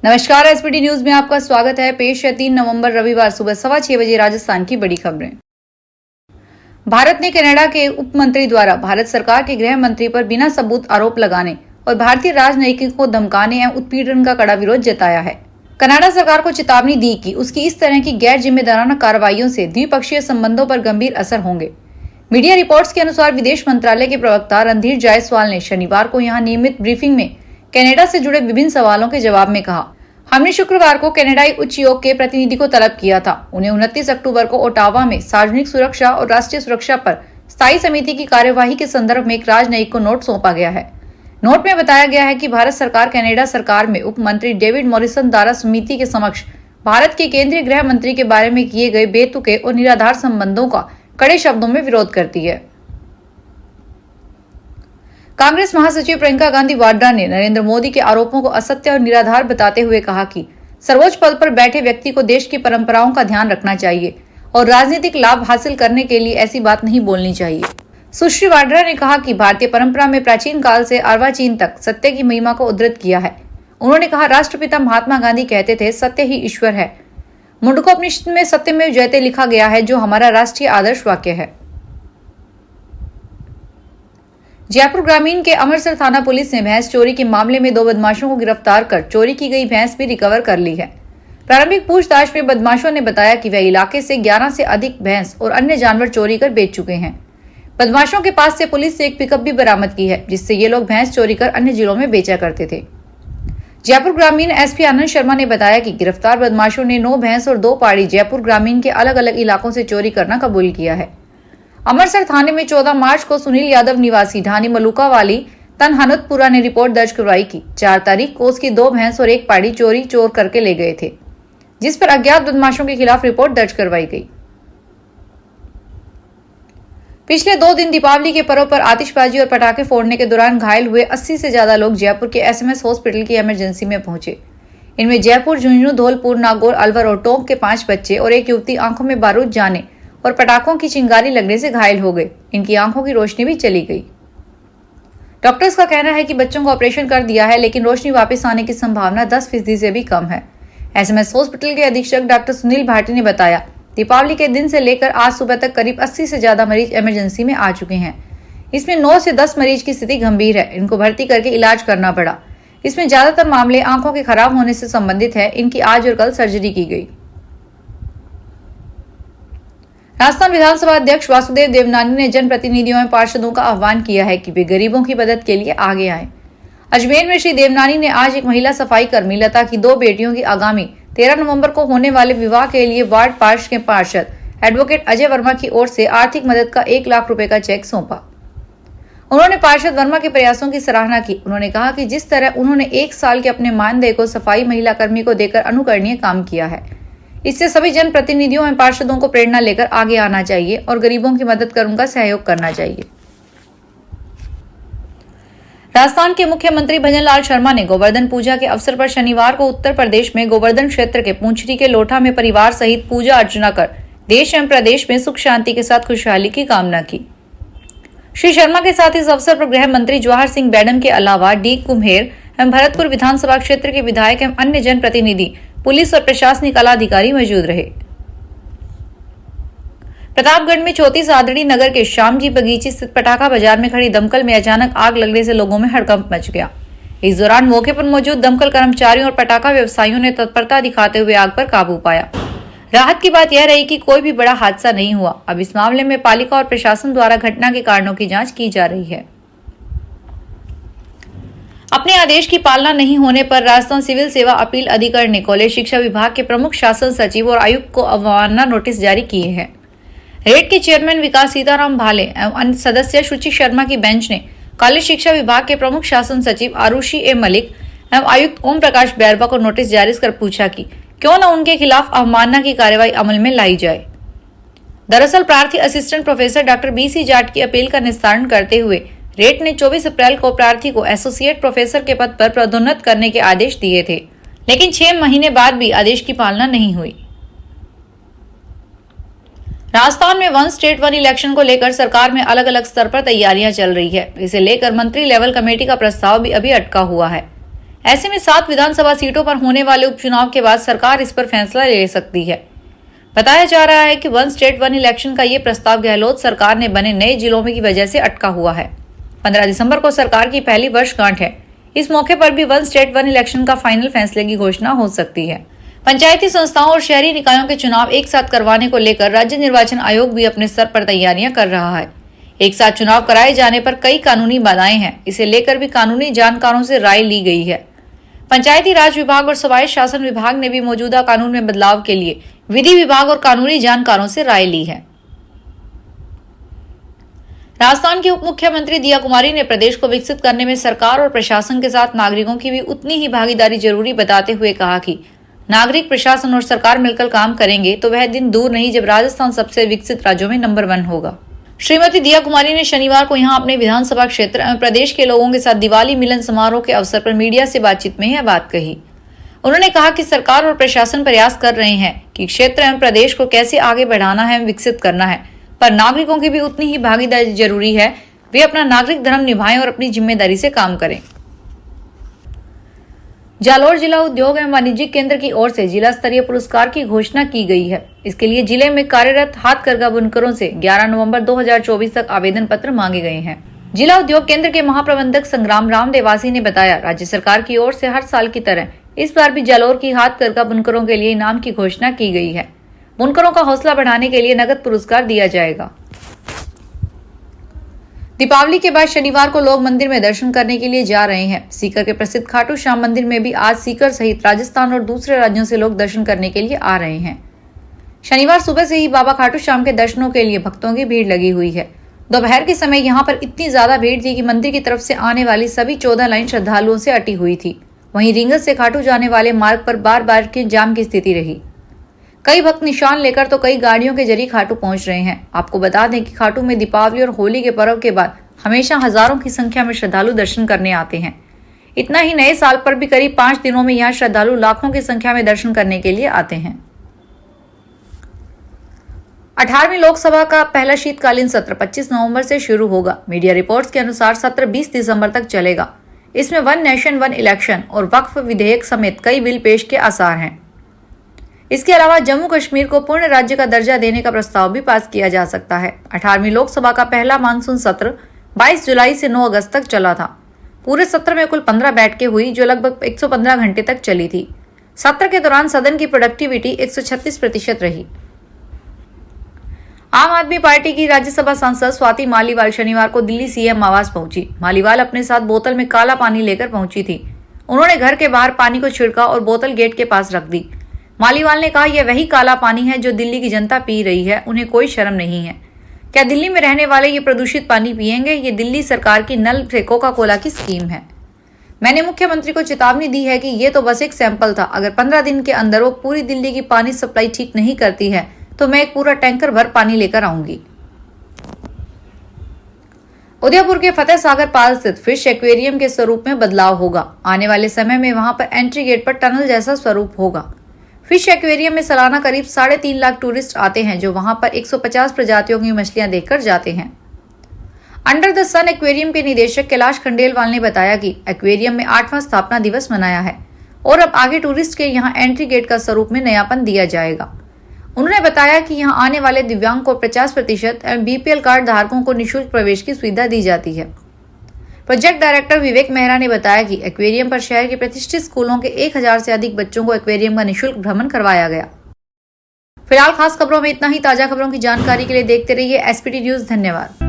नमस्कार, SPD news में आपका स्वागत है। पेश है 3 नवंबर रविवार सुबह 6:15 बजे राजस्थान की बड़ी खबरें। भारत ने कनाडा के उप मंत्री द्वारा भारत सरकार के गृह मंत्री पर बिना सबूत आरोप लगाने और भारतीय राजनयिकों को धमकाने एवं उत्पीड़न का कड़ा विरोध जताया है। कनाडा सरकार को चेतावनी दी कि उसकी इस तरह की गैर जिम्मेदाराना कार्रवाइयों से द्विपक्षीय संबंधों पर गंभीर असर होंगे। मीडिया रिपोर्ट्स के अनुसार विदेश मंत्रालय के प्रवक्ता रणधीर जायसवाल ने शनिवार को यहाँ नियमित ब्रीफिंग में कनाडा से जुड़े विभिन्न सवालों के जवाब में कहा, हमने शुक्रवार को कनाडाई उच्च योग के प्रतिनिधि को तलब किया था। उन्हें 29 अक्टूबर को ओटावा में सार्वजनिक सुरक्षा और राष्ट्रीय सुरक्षा पर स्थायी समिति की कार्यवाही के संदर्भ में एक राजनयिक को नोट सौंपा गया है। नोट में बताया गया है कि भारत सरकार कनाडा सरकार में उप मंत्री डेविड मॉरिसन द्वारा समिति के समक्ष भारत के केंद्रीय गृह मंत्री के बारे में किए गए बेतुके और निराधार संबंधों का कड़े शब्दों में विरोध करती है। कांग्रेस महासचिव प्रियंका गांधी वाड्रा ने नरेंद्र मोदी के आरोपों को असत्य और निराधार बताते हुए कहा कि सर्वोच्च पद पर बैठे व्यक्ति को देश की परंपराओं का ध्यान रखना चाहिए और राजनीतिक लाभ हासिल करने के लिए ऐसी बात नहीं बोलनी चाहिए। सुश्री वाड्रा ने कहा कि भारतीय परंपरा में प्राचीन काल से अर्वाचीन तक सत्य की महिमा को उद्धृत किया है। उन्होंने कहा, राष्ट्रपिता महात्मा गांधी कहते थे, सत्य ही ईश्वर है। मुंडकोपनिषद में सत्यमेव जयते लिखा गया है, जो हमारा राष्ट्रीय आदर्श वाक्य है। जयपुर ग्रामीण के अमृतसर थाना पुलिस ने भैंस चोरी के मामले में 2 बदमाशों को गिरफ्तार कर चोरी की गई भैंस भी रिकवर कर ली है। प्रारंभिक पूछताछ में बदमाशों ने बताया कि वह इलाके से 11 से अधिक भैंस और अन्य जानवर चोरी कर बेच चुके हैं। बदमाशों के पास से पुलिस ने एक पिकअप भी बरामद की है, जिससे ये लोग भैंस चोरी कर अन्य जिलों में बेचा करते थे। जयपुर ग्रामीण एसपी आनंद शर्मा ने बताया कि गिरफ्तार बदमाशों ने 9 भैंस और 2 पाड़ी जयपुर ग्रामीण के अलग अलग इलाकों से चोरी करना कबूल किया है। अमृतसर थाने में 14 मार्च को सुनील यादव निवासी ढानी मलुका वाली तनहनुतपुरा ने रिपोर्ट दर्ज करवाई कि 4 तारीख को उसकी 2 भैंस और 1 पाड़ी चोर करके ले गए थे, जिस पर अज्ञात बदमाशों के खिलाफ रिपोर्ट दर्ज करवाई गई। पिछले 2 दिन दीपावली के पर्व पर आतिशबाजी और पटाखे फोड़ने के दौरान घायल हुए 80 से ज्यादा लोग जयपुर के एसएमएस हॉस्पिटल की इमरजेंसी में पहुंचे। इनमें जयपुर, झुंझुनू, धौलपुर, नागौर, अलवर और टोंक के 5 बच्चे और एक युवती आंखों में बारूद जाने और पटाखों की चिंगारी लगने से घायल हो गए। इनकी आंखों की रोशनी भी चली गई। डॉक्टर्स का कहना है कि बच्चों का ऑपरेशन कर दिया है, लेकिन रोशनी वापस आने की संभावना 10% से भी कम है। एसएमएस हॉस्पिटल के अधीक्षक डॉक्टर सुनील भाटी ने बताया, दीपावली के दिन से लेकर आज सुबह तक करीब 80 से ज्यादा मरीज इमरजेंसी में आ चुके हैं। इसमें 9 से 10 मरीज की स्थिति गंभीर है। इनको भर्ती करके इलाज करना पड़ा। इसमें ज्यादातर मामले आंखों के खराब होने से संबंधित है। इनकी आज और कल सर्जरी की गई। राजस्थान विधानसभा अध्यक्ष वासुदेव देवनानी ने जनप्रतिनिधियों एवं पार्षदों का आह्वान किया है कि वे गरीबों की मदद के लिए आगे आएं। अजमेर में श्री देवनानी ने आज एक महिला सफाई कर्मी लता की 2 बेटियों की आगामी 13 नवंबर को होने वाले विवाह के लिए वार्ड पार्षद के पार्षद एडवोकेट अजय वर्मा की ओर से आर्थिक मदद का 1 लाख रुपए का चेक सौंपा। उन्होंने पार्षद वर्मा के प्रयासों की सराहना की। उन्होंने कहा कि जिस तरह उन्होंने 1 साल के अपने मानदेय को सफाई महिला कर्मी को देकर अनुकरणीय काम किया है, इससे सभी जनप्रतिनिधियों एवं पार्षदों को प्रेरणा लेकर आगे आना चाहिए और गरीबों की मदद कर उनका सहयोग करना चाहिए। राजस्थान के मुख्यमंत्री भजनलाल शर्मा ने गोवर्धन पूजा के अवसर पर शनिवार को उत्तर प्रदेश में गोवर्धन क्षेत्र के पूंछरी के लोठा में परिवार सहित पूजा अर्चना कर देश एवं प्रदेश में सुख शांति के साथ खुशहाली की कामना की। श्री शर्मा के साथ इस अवसर पर गृह मंत्री जवाहर सिंह बैडम के अलावा डी कुम्हेर एवं भरतपुर विधानसभा क्षेत्र के विधायक एवं अन्य जनप्रतिनिधि, पुलिस और प्रशासनिक आला अधिकारी मौजूद रहे। प्रतापगढ़ में चौथी सादड़ी नगर के श्यामजी बगीची स्थित पटाखा बाजार में खड़ी दमकल में अचानक आग लगने से लोगों में हड़कंप मच गया। इस दौरान मौके पर मौजूद दमकल कर्मचारियों और पटाखा व्यवसायियों ने तत्परता दिखाते हुए आग पर काबू पाया। राहत की बात यह रही कि कोई भी बड़ा हादसा नहीं हुआ। अब इस मामले में पालिका और प्रशासन द्वारा घटना के कारणों की जांच की जा रही है। अपने आदेश की पालना नहीं होने पर राजस्थान सिविल सेवा अपील अधिकरण ने कॉलेज शिक्षा विभाग के प्रमुख शासन सचिव और आयुक्त को अवमानना नोटिस जारी किए हैं। रेड के चेयरमैन विकास सीताराम भाले एवं अन्य सदस्य शुचि शर्मा की बेंच ने कॉलेज शिक्षा विभाग के प्रमुख शासन सचिव आरुषि ए मलिक एवं आयुक्त ओम प्रकाश बैरवा को नोटिस जारी कर पूछा कि क्यों न उनके खिलाफ अवमानना की कार्रवाई अमल में लाई जाए। दरअसल प्रार्थी assistant professor doctor BC Jat की अपील का निस्तारण करते हुए रेट ने 24 अप्रैल को प्रार्थी को एसोसिएट प्रोफेसर के पद पर पदोन्नत करने के आदेश दिए थे, लेकिन 6 महीने बाद भी आदेश की पालना नहीं हुई। राजस्थान में 1 स्टेट 1 इलेक्शन को लेकर सरकार में अलग अलग स्तर पर तैयारियां चल रही है। इसे लेकर मंत्री लेवल कमेटी का प्रस्ताव भी अभी अटका हुआ है। ऐसे में 7 विधानसभा सीटों पर होने वाले उपचुनाव के बाद सरकार इस पर फैसला ले सकती है। बताया जा रहा है कि वन स्टेट वन इलेक्शन का ये प्रस्ताव गहलोत सरकार ने बने नए जिलों की वजह से अटका हुआ है। 15 दिसंबर को सरकार की पहली वर्षगांठ है। इस मौके पर भी वन स्टेट वन इलेक्शन का फाइनल फैसले की घोषणा हो सकती है। पंचायती संस्थाओं और शहरी निकायों के चुनाव एक साथ करवाने को लेकर राज्य निर्वाचन आयोग भी अपने स्तर पर तैयारियां कर रहा है। एक साथ चुनाव कराए जाने पर कई कानूनी बाधाएं हैं। इसे लेकर भी कानूनी जानकारों से राय ली गई है। पंचायती राज विभाग और स्वायत्त शासन विभाग ने भी मौजूदा कानून में बदलाव के लिए विधि विभाग और कानूनी जानकारों से राय ली है। राजस्थान की उप मुख्यमंत्री दिया कुमारी ने प्रदेश को विकसित करने में सरकार और प्रशासन के साथ नागरिकों की भी उतनी ही भागीदारी जरूरी बताते हुए कहा कि नागरिक, प्रशासन और सरकार मिलकर काम करेंगे तो वह दिन दूर नहीं जब राजस्थान सबसे विकसित राज्यों में नंबर 1 होगा। श्रीमती दिया कुमारी ने शनिवार को यहां अपने विधानसभा क्षेत्र एवं प्रदेश के लोगों के साथ दिवाली मिलन समारोह के अवसर पर मीडिया से बातचीत में यह बात कही। उन्होंने कहा कि सरकार और प्रशासन प्रयास कर रहे हैं कि क्षेत्र एवं प्रदेश को कैसे आगे बढ़ाना है, विकसित करना है, पर नागरिकों की भी उतनी ही भागीदारी जरूरी है। वे अपना नागरिक धर्म निभाएं और अपनी जिम्मेदारी से काम करें। जालोर जिला उद्योग एवं वाणिज्यिक केंद्र की ओर से जिला स्तरीय पुरस्कार की घोषणा की गई है। इसके लिए जिले में कार्यरत हाथकरघा बुनकरों से 11 नवंबर 2024 तक आवेदन पत्र मांगे गए हैं। जिला उद्योग केंद्र के महाप्रबंधक संग्राम राम देवासी ने बताया, राज्य सरकार की ओर से हर साल की तरह इस बार भी जालोर की हाथकरघा बुनकरों के लिए इनाम की घोषणा की गई है। बुनकरों का हौसला बढ़ाने के लिए नगद पुरस्कार दिया जाएगा। दीपावली के बाद शनिवार को लोग मंदिर में दर्शन करने के लिए जा रहे हैं। सीकर के प्रसिद्ध खाटू श्याम मंदिर में भी आज सीकर सहित राजस्थान और दूसरे राज्यों से लोग दर्शन करने के लिए आ रहे हैं। शनिवार सुबह से ही बाबा खाटू श्याम के दर्शनों के लिए भक्तों की भीड़ लगी हुई है। दोपहर के समय यहाँ पर इतनी ज्यादा भीड़ थी कि मंदिर की तरफ से आने वाली सभी 14 लाइन श्रद्धालुओं से अटी हुई थी। वहीं रींगस से खाटू जाने वाले मार्ग पर बार बार के जाम की स्थिति रही। कई भक्त निशान लेकर तो कई गाड़ियों के जरिए खाटू पहुंच रहे हैं। आपको बता दें कि खाटू में दीपावली और होली के पर्व के बाद हमेशा हजारों की संख्या में श्रद्धालु दर्शन करने आते हैं। इतना ही नए साल पर भी करीब 5 दिनों में यहाँ श्रद्धालु लाखों की संख्या में दर्शन करने के लिए आते हैं। 18वीं लोकसभा का पहला शीतकालीन सत्र 25 नवंबर से शुरू होगा। मीडिया रिपोर्ट्स के अनुसार सत्र 20 दिसंबर तक चलेगा। इसमें वन नेशन वन इलेक्शन और वक्फ विधेयक समेत कई बिल पेश के आसार हैं। इसके अलावा जम्मू कश्मीर को पूर्ण राज्य का दर्जा देने का प्रस्ताव भी पास किया जा सकता है। 18वीं लोकसभा का पहला मानसून सत्र 22 जुलाई से 9 अगस्त तक चला था। पूरे सत्र में कुल 15 बैठकें हुई जो लगभग 115 घंटे तक चली थी। सत्र के दौरान सदन की प्रोडक्टिविटी 136% रही। आम आदमी पार्टी की राज्यसभा सांसद स्वाति मालीवाल शनिवार को दिल्ली सीएम आवास पहुंची। मालीवाल अपने साथ बोतल में काला पानी लेकर पहुंची थी। उन्होंने घर के बाहर पानी को छिड़का और बोतल गेट के पास रख दी। मालीवाल ने कहा, यह वही काला पानी है जो दिल्ली की जनता पी रही है। उन्हें कोई शर्म नहीं है। क्या दिल्ली में रहने वाले ये प्रदूषित पानी पिएंगे? ये दिल्ली सरकार की नल से कोका कोला की स्कीम है। मैंने मुख्यमंत्री को चेतावनी दी है कि ये तो बस एक सैंपल था। अगर 15 दिन के अंदर वो पूरी दिल्ली की पानी सप्लाई ठीक नहीं करती है तो मैं एक पूरा टैंकर भर पानी लेकर आऊंगी। उदयपुर के फतेह सागर पाल स्थित फिश एक्वेरियम के स्वरूप में बदलाव होगा। आने वाले समय में वहां पर एंट्री गेट पर टनल जैसा स्वरूप होगा। फिश एक्वेरियम में सालाना करीब 3.5 लाख टूरिस्ट आते हैं जो वहां पर 150 प्रजातियों की मछलियां देखकर जाते हैं। अंडर द सन एक्वेरियम के निदेशक कैलाश खंडेलवाल ने बताया कि एक्वेरियम में 8वां स्थापना दिवस मनाया है और अब आगे टूरिस्ट के यहाँ एंट्री गेट का स्वरूप में नयापन दिया जाएगा। उन्होंने बताया कि यहाँ आने वाले दिव्यांग को 50% एवं बीपीएल कार्ड धारकों को निःशुल्क प्रवेश की सुविधा दी जाती है। प्रोजेक्ट डायरेक्टर विवेक मेहरा ने बताया कि एक्वेरियम पर शहर के प्रतिष्ठित स्कूलों के 1000 से अधिक बच्चों को एक्वेरियम का निःशुल्क भ्रमण करवाया गया। फिलहाल खास खबरों में इतना ही। ताजा खबरों की जानकारी के लिए देखते रहिए एसपीटी न्यूज। धन्यवाद।